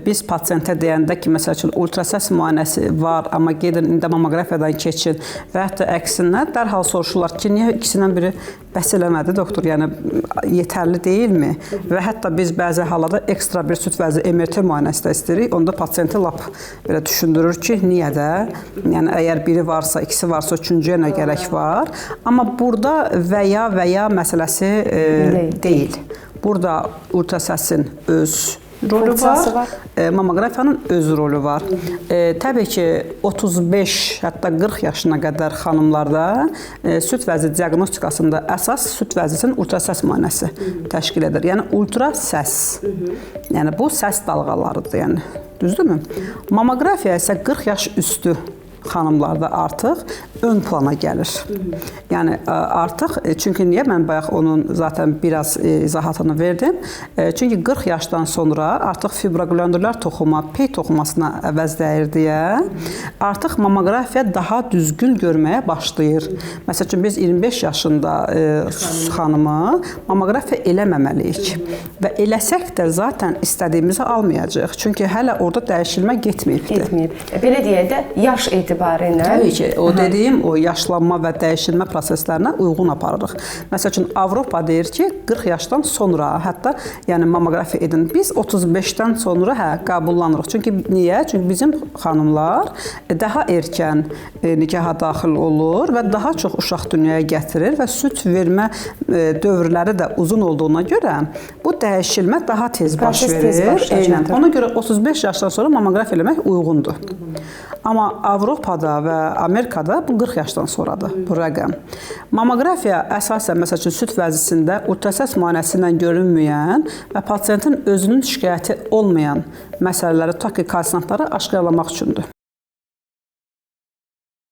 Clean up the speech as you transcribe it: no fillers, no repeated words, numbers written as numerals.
biz pasiyentə deyəndə ki, məsəl üçün ultrasəs müayinəsi var, amma gedin indi mammoqrafiyadan keçin və hətta əksinə dərhal soruşurlar ki, niyə ikisindən biri bəs eləmədi doktor, yəni yetərli deyilmi? Və hətta biz bəzi hallarda ekstra bir süd vəzi MRT müayinəsi də istəyirik. Onda pasiyenti lap belə düşündürür ki, niyə də? Yəni əgər biri varsa, ikisi varsa, üçüncüyə nə gərək var? Amma burada və ya məsələsi deyil. Burada ultrasəsin öz rolu var, mammoqrafiyanın öz rolu var. Təbii ki, 35, hətta 40 yaşına qədər xanımlarda süd vəzi diaqnostikasında əsas süd vəzisinin ultrasəs müayinəsi təşkil edir. Yəni ultrasəs. Yəni bu səs dalğalarıdır, yəni. Düzdürmü? Mammoqrafiya isə 40 yaş üstü xanımlarda artıq ön plana gəlir. Yəni artıq, çünki niyə mən bayaq onun zaten biraz izahatını verdim? Çünki 40 yaşdan sonra artıq fibroqlandurlar toxuma, pey toxumasına əvəz dəyir deyə artıq mammoqrafiya daha düzgün görməyə başlayır. Məsəl üçün biz 25 yaşında xanımı mammoqrafiya eləməməliyik və eləsək də zaten istədiyimizi almayacaq. Çünki hələ orada dəyişilmə getməyibdir. Belə deyək də, yaş etibarı. Təbii ki, o dediyim o yaşlanma və dəyişilmə proseslərinə uyğun aparırıq. Məsəl üçün Avropa deyir ki, 40 yaşdan sonra hətta yəni mammoqrafiya edin. Biz 35-dən sonra qəbullanırıq. Çünki niyə? Çünki bizim xanımlar daha erkən nikaha daxil olur və daha çox uşaq dünyaya gətirir və süd vermə dövrləri də uzun olduğuna görə bu dəyişilmə daha tez baş verir. Eynən. Ona görə 35 yaşdan sonra mammoqrafiya eləmək uyğundur. Amma Avropada və Amerikada bu 40 yaşdan sonradır bu rəqəm. Mammoqrafiya əsasən məsəl üçün süd vəzisində ultrasəs müayinəsi ilə görünməyən və pasiyentin özünün şikayəti olmayan məsələləri, tutaq ki, kalsinatları aşkarlamaq üçündür.